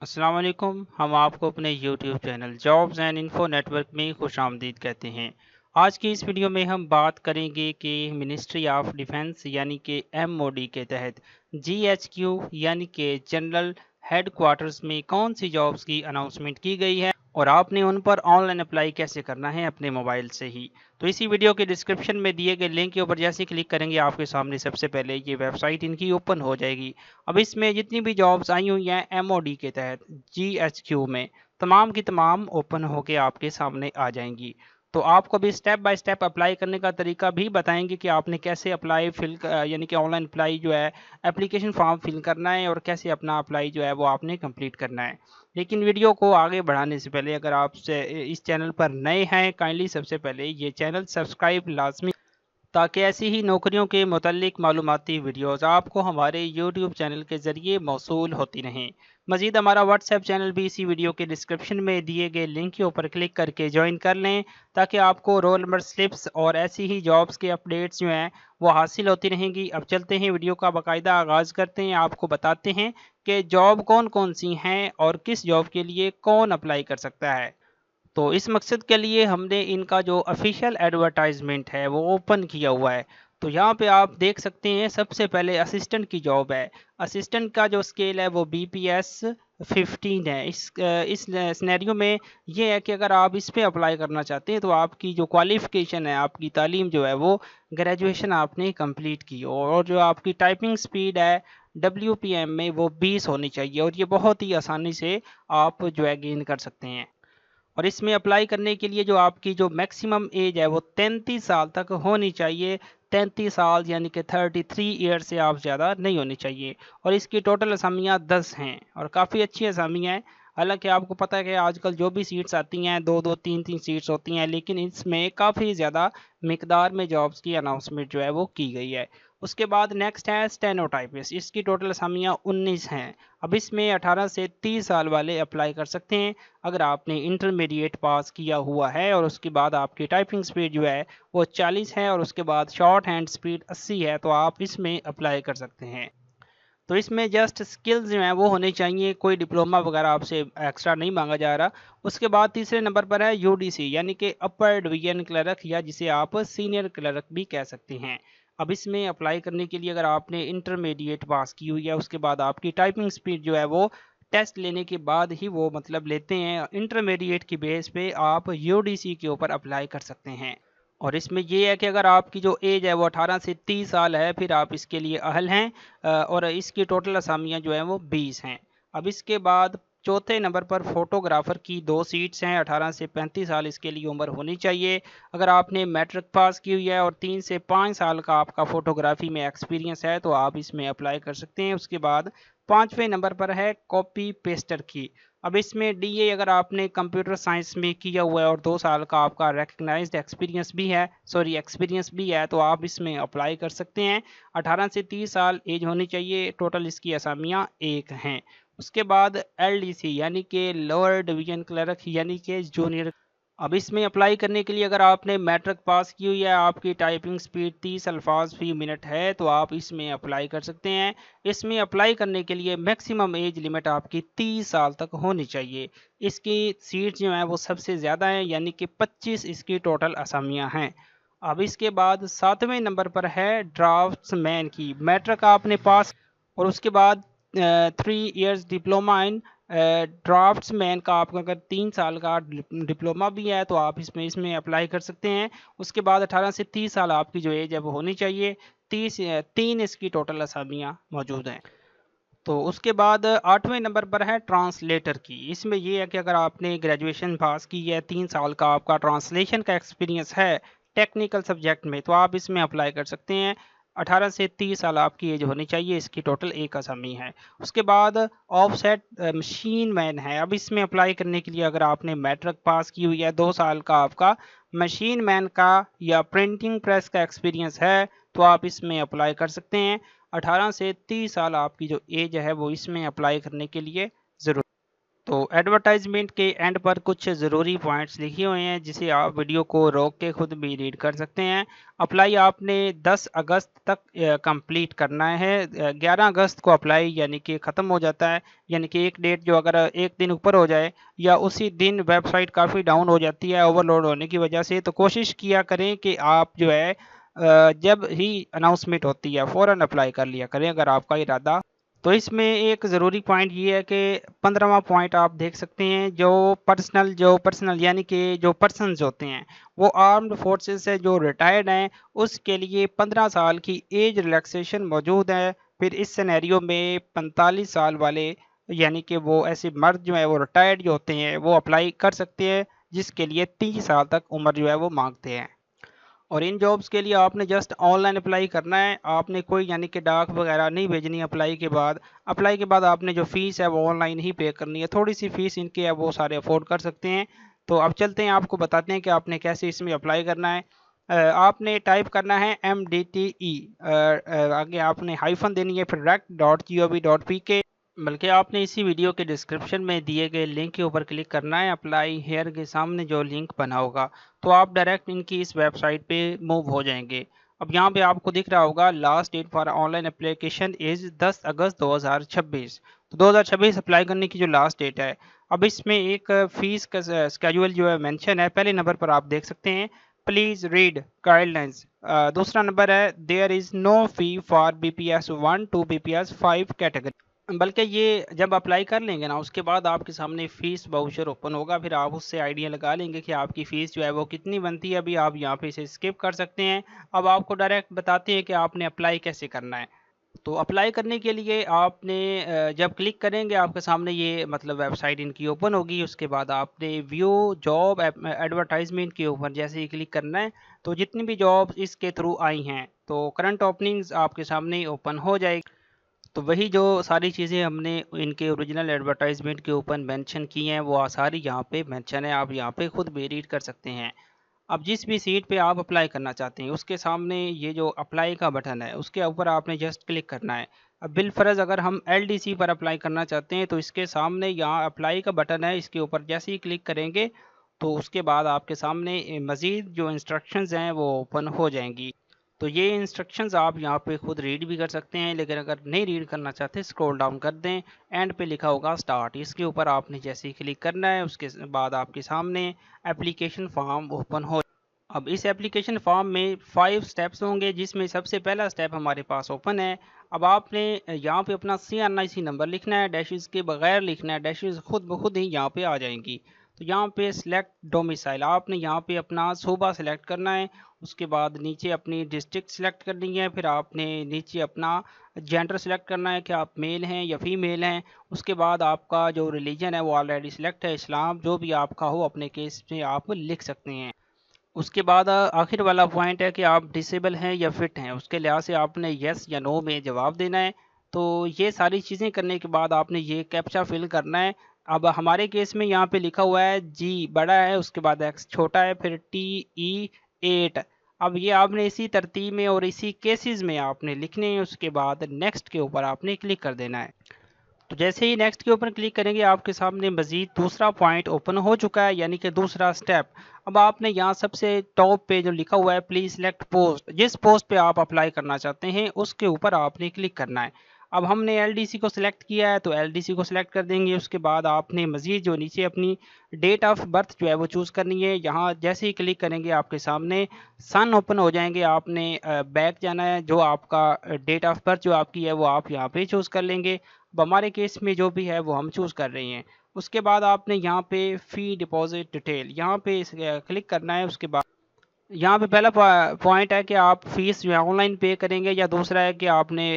अस्सलाम वालेकुम। हम आपको अपने YouTube channel jobs and info network में खुशामदीद कहते हैं। आज की इस वीडियो में हम बात करेंगे कि मिनिस्ट्री ऑफ डिफेंस यानी कि एमओडी के तहत जीएचक्यू यानी कि जनरल हेडक्वार्टर्स में कौन सी जॉब्स की अनाउंसमेंट की गई है और आपने उन पर ऑनलाइन अप्लाई कैसे करना है अपने मोबाइल से ही। तो इसी वीडियो के डिस्क्रिप्शन में दिए गए लिंक के ऊपर जैसे क्लिक करेंगे आपके सामने सबसे पहले ये वेबसाइट इनकी ओपन हो जाएगी। अब इसमें जितनी भी जॉब्स आई हुई हैं एमओडी के तहत जीएचक्यू में, तमाम की तमाम ओपन होके आपके सामने आ जाएंगी। तो आपको भी स्टेप बाय स्टेप अप्लाई करने का तरीका भी बताएंगे कि आपने कैसे अप्लाई यानी कि ऑनलाइन अप्लाई जो है एप्लीकेशन फॉर्म फिल करना है और कैसे अपना अप्लाई जो है वो आपने कंप्लीट करना है। लेकिन वीडियो को आगे बढ़ाने से पहले अगर आप इस चैनल पर नए हैं, काइंडली सबसे पहले ये चैनल सब्सक्राइब लाजमी, ताकि ऐसी ही नौकरियों के मुतल्लिक मालूमाती वीडियोज़ आपको हमारे यूट्यूब चैनल के ज़रिए मौसूल होती रहें। मज़ीद हमारा व्हाट्सएप चैनल भी इसी वीडियो के डिस्क्रिप्शन में दिए गए लिंक के ऊपर क्लिक करके ज्वाइन कर लें, ताकि आपको रोल नंबर स्लिप्स और ऐसी ही जॉब्स के अपडेट्स जो हैं वो हासिल होती रहेंगी। अब चलते हैं वीडियो का बाकायदा आगाज़ करते हैं, आपको बताते हैं कि जॉब कौन कौन सी हैं और किस जॉब के लिए कौन अप्लाई कर सकता है। तो इस मकसद के लिए हमने इनका जो ऑफिशियल एडवर्टाइजमेंट है वो ओपन किया हुआ है। तो यहाँ पे आप देख सकते हैं सबसे पहले असिस्टेंट की जॉब है। असिस्टेंट का जो स्केल है वो बीपीएस 15 है। इस सिनेरियो में ये है कि अगर आप इस पे अप्लाई करना चाहते हैं तो आपकी जो क्वालिफ़िकेशन है, आपकी तालीम जो है वो ग्रेजुएशन आपने कंप्लीट की हो और जो आपकी टाइपिंग स्पीड है डब्ल्यूपीएम में वो 20 होनी चाहिए और ये बहुत ही आसानी से आप जो है गेन कर सकते हैं। और इसमें अप्लाई करने के लिए जो आपकी जो मैक्सिमम एज है वो 33 साल तक होनी चाहिए। 33 साल यानी कि 33 ईयर से आप ज़्यादा नहीं होनी चाहिए। और इसकी टोटल असामियाँ 10 हैं और काफ़ी अच्छी असामियाँ हैं। हालांकि आपको पता है कि आजकल जो भी सीट्स आती हैं दो दो तीन तीन सीट्स होती हैं, लेकिन इसमें काफ़ी ज़्यादा मिकदार में जॉब्स की अनाउंसमेंट जो है वो की गई है। उसके बाद नेक्स्ट है स्टेनोटाइपिस्ट। इसकी टोटल असामियाँ 19 हैं। अब इसमें 18 से 30 साल वाले अप्लाई कर सकते हैं अगर आपने इंटरमीडिएट पास किया हुआ है और उसके बाद आपकी टाइपिंग स्पीड जो है वो 40 है और उसके बाद शॉर्ट हैंड स्पीड 80 है, तो आप इसमें अप्लाई कर सकते हैं। तो इसमें जस्ट स्किल्स जो हैं वो होने चाहिए, कोई डिप्लोमा वगैरह आपसे एक्स्ट्रा नहीं मांगा जा रहा। उसके बाद तीसरे नंबर पर है यूडीसी यानी कि अपर डिवीजन क्लर्क, या जिसे आप सीनियर क्लर्क भी कह सकते हैं। अब इसमें अप्लाई करने के लिए अगर आपने इंटरमीडिएट पास की हुई है उसके बाद आपकी टाइपिंग स्पीड जो है वो टेस्ट लेने के बाद ही वो मतलब लेते हैं, इंटरमीडिएट की बेस पे आप यूडीसी के ऊपर अप्लाई कर सकते हैं। और इसमें ये है कि अगर आपकी जो एज है वो 18 से 30 साल है फिर आप इसके लिए अहल हैं। और इसकी टोटल असामियाँ जो हैं वो 20 हैं। अब इसके बाद चौथे नंबर पर फोटोग्राफर की 2 सीट्स हैं। 18 से 35 साल इसके लिए उम्र होनी चाहिए। अगर आपने मैट्रिक पास की हुई है और 3 से 5 साल का आपका फोटोग्राफी में एक्सपीरियंस है तो आप इसमें अप्लाई कर सकते हैं। उसके बाद पाँचवें नंबर पर है कॉपी पेस्टर की। अब इसमें डीए अगर आपने कंप्यूटर साइंस में किया हुआ है और 2 साल का आपका रिकग्नाइज्ड एक्सपीरियंस भी है तो आप इसमें अप्लाई कर सकते हैं। 18 से 30 साल एज होनी चाहिए। टोटल इसकी असामियाँ 1 हैं। उसके बाद एलडीसी यानी कि लोअर डिवीजन क्लर्क यानी कि जूनियर। अब इसमें अप्लाई करने के लिए अगर आपने मैट्रिक पास की हुई है, आपकी टाइपिंग स्पीड 30 अल्फाज फी मिनट है तो आप इसमें अप्लाई कर सकते हैं। इसमें अप्लाई करने के लिए मैक्सिमम एज लिमिट आपकी 30 साल तक होनी चाहिए। इसकी सीट जो है वो सबसे ज़्यादा है यानी कि 25 इसकी टोटल असामियाँ हैं। अब इसके बाद 7वें नंबर पर है ड्राफ्ट्समैन की। मैट्रिक आपने पास और उसके बाद 3 इयर्स डिप्लोमा इन ड्राफ्ट्समैन का आपका अगर 3 साल का डिप्लोमा भी है तो आप इसमें इसमें अप्लाई कर सकते हैं। उसके बाद 18 से 30 साल आपकी जो एज है वो होनी चाहिए। 3 इसकी टोटल असामियाँ मौजूद हैं। तो उसके बाद 8वें नंबर पर है ट्रांसलेटर की। इसमें ये है कि अगर आपने ग्रेजुएशन पास की है, 3 साल का आपका ट्रांसलेशन का एक्सपीरियंस है टेक्निकल सब्जेक्ट में तो आप इसमें अप्लाई कर सकते हैं। 18 से 30 साल आपकी एज होनी चाहिए। इसकी टोटल 1 असामी है। उसके बाद ऑफसेट मशीन मैन है। अब इसमें अप्लाई करने के लिए अगर आपने मैट्रिक पास की हुई है, 2 साल का आपका मशीन मैन का या प्रिंटिंग प्रेस का एक्सपीरियंस है तो आप इसमें अप्लाई कर सकते हैं। 18 से 30 साल आपकी जो एज है वो इसमें अप्लाई करने के लिए ज़रूर। तो एडवर्टाइजमेंट के एंड पर कुछ ज़रूरी पॉइंट्स लिखे हुए हैं जिसे आप वीडियो को रोक के खुद भी रीड कर सकते हैं। अप्लाई आपने 10 अगस्त तक कंप्लीट करना है। 11 अगस्त को अप्लाई यानी कि ख़त्म हो जाता है, यानी कि एक डेट जो अगर एक दिन ऊपर हो जाए या उसी दिन वेबसाइट काफ़ी डाउन हो जाती है ओवरलोड होने की वजह से, तो कोशिश किया करें कि आप जो है जब ही अनाउंसमेंट होती है फ़ौरन अप्लाई कर लिया करें अगर आपका इरादा। तो इसमें एक ज़रूरी पॉइंट ये है कि 15वां पॉइंट आप देख सकते हैं, जो पर्सनल यानी कि जो पर्सन्स होते हैं वो आर्म्ड फोर्सेस से जो रिटायर्ड हैं उसके लिए 15 साल की एज रिलैक्सेशन मौजूद है। फिर इस सिनेरियो में 45 साल वाले यानी कि वो ऐसे मर्द जो है वो रिटायर्ड जो होते हैं वो अप्लाई कर सकते हैं, जिसके लिए 30 साल तक उम्र जो है वो मांगते हैं। और इन जॉब्स के लिए आपने जस्ट ऑनलाइन अप्लाई करना है, आपने कोई यानी कि डाक वगैरह नहीं भेजनी। अप्लाई के बाद आपने जो फ़ीस है वो ऑनलाइन ही पे करनी है। थोड़ी सी फ़ीस इनकी है वो सारे अफोर्ड कर सकते हैं। तो अब चलते हैं, आपको बताते हैं कि आपने कैसे इसमें अप्लाई करना है। आपने टाइप करना है MDTE, आगे आपने हाइफन देनी है, फिर rec.gov.pk, बल्कि आपने इसी वीडियो के डिस्क्रिप्शन में दिए गए लिंक के ऊपर क्लिक करना है। अप्लाई हेयर के सामने जो लिंक बना होगा तो आप डायरेक्ट इनकी इस वेबसाइट पे मूव हो जाएंगे। अब यहाँ पे आपको दिख रहा होगा last date for online application is 10 August 2026। तो 2026 अप्लाई करने की जो लास्ट डेट है। अब इसमें एक फ़ीस का स्केड्यूल जो है मेंशन है। पहले नंबर पर आप देख सकते हैं, प्लीज़ रीड गाइडलाइंस। दूसरा नंबर है, there is no fee for BPS 1 to BPS 5 category. बल्कि ये जब अप्लाई कर लेंगे ना उसके बाद आपके सामने फ़ीस वाउचर ओपन होगा, फिर आप उससे आइडिया लगा लेंगे कि आपकी फ़ीस जो है वो कितनी बनती है। अभी आप यहाँ पे इसे स्किप कर सकते हैं। अब आपको डायरेक्ट बताते हैं कि आपने अप्लाई कैसे करना है। तो अप्लाई करने के लिए आपने जब क्लिक करेंगे आपके सामने ये मतलब वेबसाइट इनकी ओपन होगी। उसके बाद आपने व्यू जॉब एडवर्टाइजमेंट के ऊपर जैसे ही क्लिक करना है तो जितनी भी जॉब इसके थ्रू आई हैं तो करंट ओपनिंग्स आपके सामने ओपन हो जाएगी। तो वही जो सारी चीज़ें हमने इनके ओरिजिनल एडवर्टाइजमेंट के ऊपर मेंशन की हैं वो सारी यहाँ पे मेंशन है, आप यहाँ पे खुद भी रीड कर सकते हैं। अब जिस भी सीट पे आप अप्लाई करना चाहते हैं उसके सामने ये जो अप्लाई का बटन है उसके ऊपर आपने जस्ट क्लिक करना है। अब बिलफर्ज अगर हम LDC पर अप्लाई करना चाहते हैं तो इसके सामने यहाँ अप्लाई का बटन है, इसके ऊपर जैसे ही क्लिक करेंगे तो उसके बाद आपके सामने मज़ीद जो इंस्ट्रक्शंस हैं वो ओपन हो जाएंगी। तो ये इंस्ट्रक्शंस आप यहाँ पे खुद रीड भी कर सकते हैं, लेकिन अगर नहीं रीड करना चाहते स्क्रॉल डाउन कर दें, एंड पे लिखा होगा स्टार्ट, इसके ऊपर आपने जैसे ही क्लिक करना है उसके बाद आपके सामने एप्लीकेशन फॉर्म ओपन हो। अब इस एप्लीकेशन फॉर्म में 5 स्टेप्स होंगे जिसमें सबसे पहला स्टेप हमारे पास ओपन है। अब आपने यहाँ पे अपना CRNIC नंबर लिखना है, डैशेस के बगैर लिखना है, डैशेस खुद ब खुद ही यहाँ पे आ जाएंगी। तो यहाँ पे सिलेक्ट डोमिसाइल, आपने यहाँ पे अपना सूबा सेलेक्ट करना है। उसके बाद नीचे अपनी डिस्ट्रिक्ट सेलेक्ट करनी है, फिर आपने नीचे अपना जेंडर सेलेक्ट करना है कि आप मेल हैं या फीमेल हैं। उसके बाद आपका जो रिलीजन है वो ऑलरेडी सिलेक्ट है, इस्लाम, जो भी आपका हो अपने केस में आप लिख सकते हैं। उसके बाद आखिर वाला पॉइंट है कि आप डिसेबल हैं या फिट हैं, उसके लिहाज से आपने यस या नो में जवाब देना है। तो ये सारी चीज़ें करने के बाद आपने ये कैप्चा फिल करना है। अब हमारे केस में यहाँ पे लिखा हुआ है G बड़ा है, उसके बाद X छोटा है, फिर TE 8। अब ये आपने इसी तरतीब में और इसी केसेस में आपने लिखने हैं। उसके बाद नेक्स्ट के ऊपर आपने क्लिक कर देना है। तो जैसे ही नेक्स्ट के ऊपर क्लिक करेंगे आपके सामने मज़ीद दूसरा पॉइंट ओपन हो चुका है, यानी कि दूसरा स्टेप। अब आपने यहाँ सबसे टॉप पे जो लिखा हुआ है प्लीज़ सेलेक्ट पोस्ट, जिस पोस्ट पे आप अप्लाई करना चाहते हैं उसके ऊपर आपने क्लिक करना है। अब हमने LDC को सिलेक्ट किया है तो LDC को सिलेक्ट कर देंगे। उसके बाद आपने मज़ीद जो नीचे अपनी डेट ऑफ बर्थ जो है वो चूज़ करनी है। यहाँ जैसे ही क्लिक करेंगे आपके सामने सन ओपन हो जाएंगे। आपने बैक जाना है, जो आपका डेट ऑफ बर्थ जो आपकी है वो आप यहाँ पे चूज़ कर लेंगे। अब हमारे केस में जो भी है वो हम चूज़ कर रहे हैं। उसके बाद आपने यहाँ पे फ़ी डिपॉज़िट डिटेल यहाँ पे क्लिक करना है। उसके बाद यहाँ पे पहला पॉइंट है कि आप फ़ीस जो है ऑनलाइन पे करेंगे, या दूसरा है कि आपने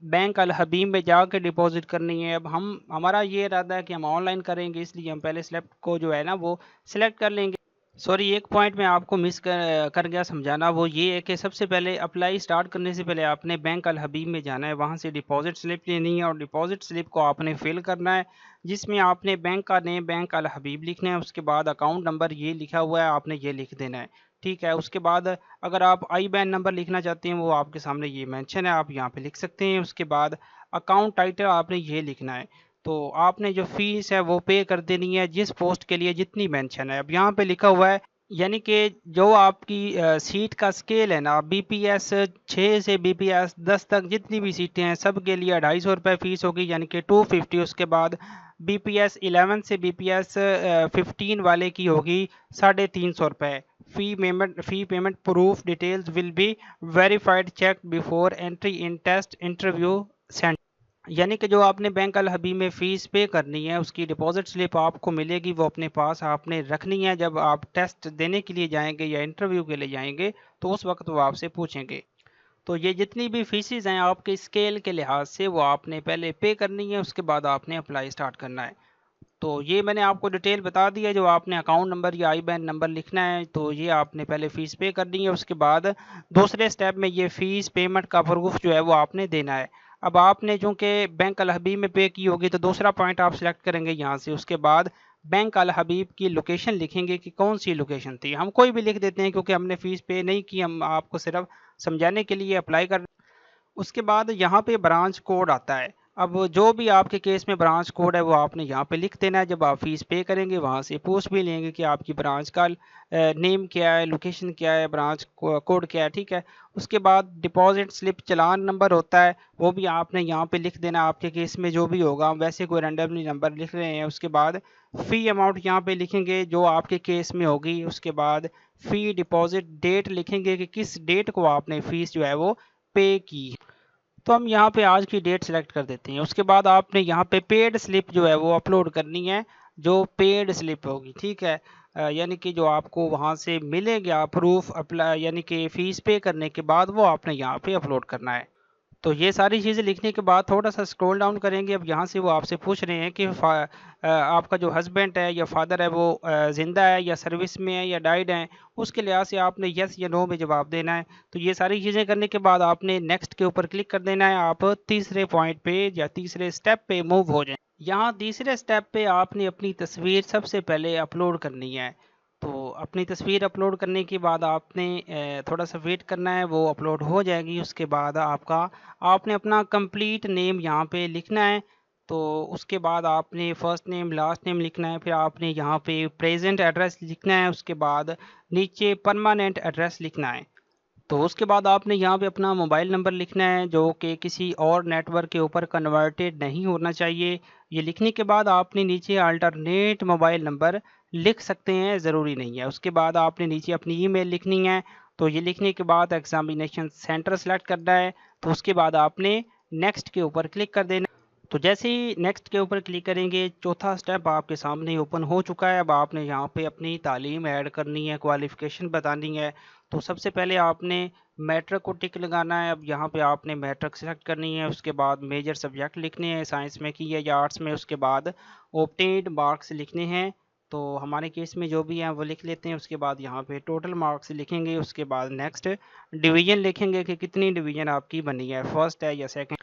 बैंक अल हबीब में जाकर डिपॉज़िट करनी है। अब हमारा ये इरादा है कि हम ऑनलाइन करेंगे, इसलिए हम पहले सेलेक्ट को जो है ना वो सिलेक्ट कर लेंगे। सॉरी, एक पॉइंट मैं आपको मिस कर गया समझाना, वो ये है कि सबसे पहले अप्लाई स्टार्ट करने से पहले आपने बैंक अल हबीब में जाना है, वहाँ से डिपॉजिट स्लिप लेनी है और डिपॉजिट स्लिप को आपने फिल करना है, जिसमें आपने बैंक का नेम बैंक अल हबीब लिखना है। उसके बाद अकाउंट नंबर ये लिखा हुआ है आपने ये लिख देना है, ठीक है। उसके बाद अगर आप IBAN नंबर लिखना चाहते हैं वो आपके सामने ये मेंशन है, आप यहाँ पे लिख सकते हैं। उसके बाद अकाउंट टाइटल आपने ये लिखना है। तो आपने जो फीस है वो पे कर देनी है जिस पोस्ट के लिए जितनी मेंशन है। अब यहाँ पे लिखा हुआ है यानी कि जो आपकी सीट का स्केल है ना, बीपीएस 6 से बीपीएस 10 तक जितनी भी सीटें हैं सब के लिए 250 रुपये फीस होगी, यानी कि 250। उसके बाद बीपीएस 11 से बीपीएस 15 वाले की होगी 350 रुपये। Fee payment proof details will be verified check before entry in test interview centre. यानी कि जो आपने बैंक अल हबीब में फ़ीस पे करनी है उसकी डिपॉजिट स्लिप आपको मिलेगी, वो अपने पास आपने रखनी है। जब आप टेस्ट देने के लिए जाएंगे या इंटरव्यू के लिए जाएंगे तो उस वक्त वो आपसे पूछेंगे। तो ये जितनी भी फीसिस हैं आपके स्केल के लिहाज से वो आपने पहले पे करनी है, उसके बाद आपने अप्लाई स्टार्ट करना है। तो ये मैंने आपको डिटेल बता दी है। जो आपने अकाउंट नंबर या आई बैन नंबर लिखना है तो ये आपने पहले फ़ीस पे करनी है, उसके बाद दूसरे स्टेप में ये फ़ीस पेमेंट का प्रूफ जो है वो आपने देना है। अब आपने चूँकि बैंक अल हबीब में पे की होगी तो दूसरा पॉइंट आप सेलेक्ट करेंगे यहाँ से। उसके बाद बैंक अल हबीब की लोकेशन लिखेंगे कि कौन सी लोकेशन थी। हम कोई भी लिख देते हैं क्योंकि हमने फ़ीस पे नहीं की, हम आपको सिर्फ समझाने के लिए अप्लाई कर। उसके बाद यहाँ पे ब्रांच कोड आता है। अब जो भी आपके केस में ब्रांच कोड है वो आपने यहाँ पे लिख देना है। जब आप फीस पे करेंगे वहाँ से पूछ भी लेंगे कि आपकी ब्रांच का नेम क्या है, लोकेशन क्या है, ब्रांच कोड क्या है, ठीक है। उसके बाद डिपॉजिट स्लिप चालान नंबर होता है, वो भी आपने यहाँ पे लिख देना। आपके केस में जो भी होगा, वैसे कोई रैंडमली नंबर लिख रहे हैं। उसके बाद फ़ी अमाउंट यहाँ पे लिखेंगे जो आपके केस में होगी। उसके बाद फ़ी डिपॉजिट डेट लिखेंगे कि किस डेट को आपने फ़ीस जो है वो पे की। तो हम यहाँ पे आज की डेट सेलेक्ट कर देते हैं। उसके बाद आपने यहाँ पे पेड स्लिप जो है वो अपलोड करनी है, जो पेड स्लिप होगी, ठीक है। यानी कि जो आपको वहाँ से मिलेगा प्रूफ अप्लाई, यानी कि फ़ीस पे करने के बाद वो आपने यहाँ पे अपलोड करना है। तो ये सारी चीज़ें लिखने के बाद थोड़ा सा स्क्रॉल डाउन करेंगे। अब यहाँ से वो आपसे पूछ रहे हैं कि आपका जो हस्बैंड है या फादर है वो ज़िंदा है या सर्विस में है या डाइड हैं, उसके लिहाज से आपने यस या नो में जवाब देना है। तो ये सारी चीज़ें करने के बाद आपने नेक्स्ट के ऊपर क्लिक कर देना है। आप तीसरे पॉइंट पे या तीसरे स्टेप पे मूव हो जाएं। यहाँ तीसरे स्टेप पे आपने अपनी तस्वीर सबसे पहले अपलोड करनी है। तो अपनी तस्वीर अपलोड करने के बाद आपने थोड़ा सा वेट करना है, वो अपलोड हो जाएगी। उसके बाद आपने अपना कंप्लीट नेम यहाँ पे लिखना है। तो उसके बाद आपने फर्स्ट नेम लास्ट नेम लिखना है, फिर आपने यहाँ पे प्रेजेंट एड्रेस लिखना है, उसके बाद नीचे परमानेंट एड्रेस लिखना है। तो उसके बाद आपने यहाँ पे अपना मोबाइल नंबर लिखना है जो कि किसी और नेटवर्क के ऊपर कन्वर्टेड नहीं होना चाहिए। ये लिखने के बाद आपने नीचे अल्टरनेट मोबाइल नंबर लिख सकते हैं, ज़रूरी नहीं है। उसके बाद आपने नीचे अपनी ईमेल लिखनी है। तो ये लिखने के बाद एग्जामिनेशन सेंटर सेलेक्ट करना है। तो उसके बाद आपने नेक्स्ट के ऊपर क्लिक कर देना। तो जैसे ही नेक्स्ट के ऊपर क्लिक करेंगे चौथा स्टेप आपके सामने ओपन हो चुका है। अब आपने यहाँ पे अपनी तालीम ऐड करनी है, क्वालिफ़िकेशन बतानी है। तो सबसे पहले आपने मैट्रिक को टिक लगाना है। अब यहाँ पे आपने मैट्रिक सेलेक्ट करनी है। उसके बाद मेजर सब्जेक्ट लिखने हैं, साइंस में की है या आर्ट्स में। उसके बाद ऑब्टेन्ड मार्क्स लिखने हैं। तो हमारे केस में जो भी हैं वो लिख लेते हैं। उसके बाद यहाँ पे टोटल मार्क्स लिखेंगे। उसके बाद नेक्स्ट डिवीज़न लिखेंगे कि कितनी डिवीज़न आपकी बनी है, फर्स्ट है या सेकंड।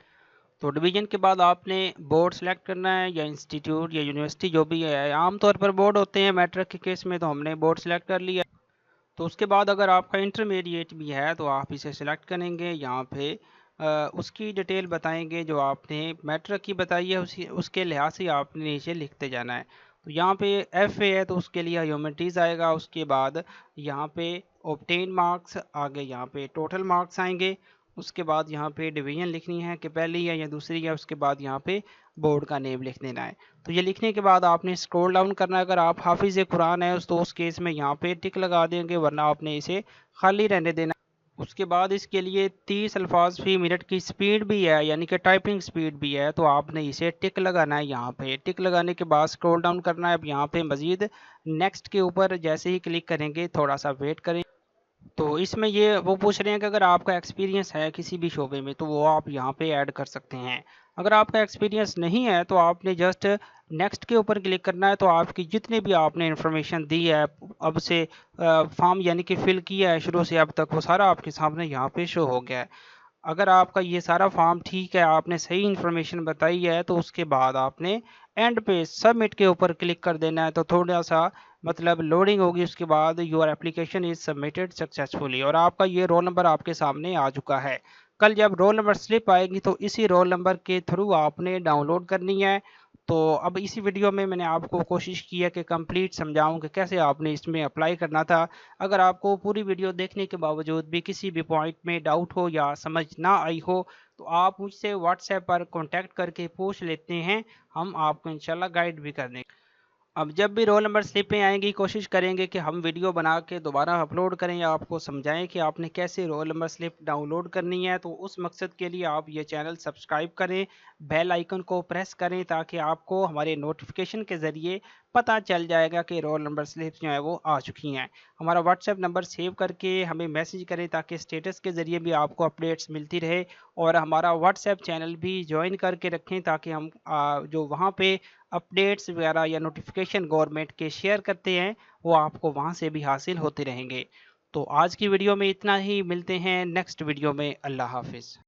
तो डिवीज़न के बाद आपने बोर्ड सेलेक्ट करना है या इंस्टीट्यूट या यूनिवर्सिटी जो भी है। आमतौर पर बोर्ड होते हैं मैट्रिक के केस में, तो हमने बोर्ड सेलेक्ट कर लिया। तो उसके बाद अगर आपका इंटरमीडिएट भी है तो आप इसे सिलेक्ट करेंगे। यहाँ पे उसकी डिटेल बताएंगे जो आपने मैट्रिक की बताई है, उसके लिहाज से आपने नीचे लिखते जाना है। तो यहाँ पे एफ ए है तो उसके लिए ह्यूमैनिटीज़ आएगा। उसके बाद यहाँ पे ऑब्टेन मार्क्स, आगे यहाँ पे टोटल मार्क्स आएंगे। उसके बाद यहाँ पे डिवीज़न लिखनी है कि पहली है या दूसरी है। उसके बाद यहाँ पे बोर्ड का नेम लिख देना है। तो ये लिखने के बाद आपने स्क्रॉल डाउन करना है। अगर आप हाफिज़ कुरान है तो उस केस में यहाँ पे टिक लगा देंगे, वरना आपने इसे खाली रहने देना। उसके बाद इसके लिए 30 अल्फाज फी मिनट की स्पीड भी है, यानी कि टाइपिंग स्पीड भी है। तो आपने इसे टिक लगाना है। यहाँ पे टिक लगाने के बाद स्क्रॉल डाउन करना है। अब यहाँ पे मज़ीद नेक्स्ट के ऊपर जैसे ही क्लिक करेंगे थोड़ा सा वेट करें। तो इसमें ये वो पूछ रहे हैं कि अगर आपका एक्सपीरियंस है किसी भी शोबे में तो वो आप यहाँ पे ऐड कर सकते हैं। अगर आपका एक्सपीरियंस नहीं है तो आपने जस्ट नेक्स्ट के ऊपर क्लिक करना है। तो आपकी जितने भी आपने इन्फॉर्मेशन दी है अब से फॉर्म यानी कि फिल किया है शुरू से अब तक, वो सारा आपके सामने यहाँ पे शो हो गया है। अगर आपका ये सारा फॉर्म ठीक है, आपने सही इन्फॉर्मेशन बताई है, तो उसके बाद आपने एंड पे सबमिट के ऊपर क्लिक कर देना है। तो थोड़ा सा मतलब लोडिंग होगी। उसके बाद your application is submitted successfully और आपका ये रोल नंबर आपके सामने आ चुका है। कल जब रोल नंबर स्लिप आएगी तो इसी रोल नंबर के थ्रू आपने डाउनलोड करनी है। तो अब इसी वीडियो में मैंने आपको कोशिश की है कि कंप्लीट समझाऊं कि कैसे आपने इसमें अप्लाई करना था। अगर आपको पूरी वीडियो देखने के बावजूद भी किसी भी पॉइंट में डाउट हो या समझ ना आई हो तो आप मुझसे व्हाट्सएप पर कांटेक्ट करके पूछ लेते हैं, हम आपको इंशाल्लाह गाइड भी कर देंगे। अब जब भी रोल नंबर स्लिपें आएंगी कोशिश करेंगे कि हम वीडियो बना के दोबारा अपलोड करें या आपको समझाएं कि आपने कैसे रोल नंबर स्लिप डाउनलोड करनी है। तो उस मकसद के लिए आप ये चैनल सब्सक्राइब करें, बेल आइकन को प्रेस करें ताकि आपको हमारे नोटिफिकेशन के ज़रिए पता चल जाएगा कि रोल नंबर स्लिप जो है वो आ चुकी हैं। हमारा व्हाट्सएप नंबर सेव करके हमें मैसेज करें ताकि स्टेटस के ज़रिए भी आपको अपडेट्स मिलती रहे, और हमारा व्हाट्सएप चैनल भी ज्वाइन करके रखें ताकि हम जो वहाँ पे अपडेट्स वगैरह या नोटिफिकेशन गवर्नमेंट के शेयर करते हैं वो आपको वहां से भी हासिल होते रहेंगे। तो आज की वीडियो में इतना ही, मिलते हैं नेक्स्ट वीडियो में। अल्लाह हाफिज़।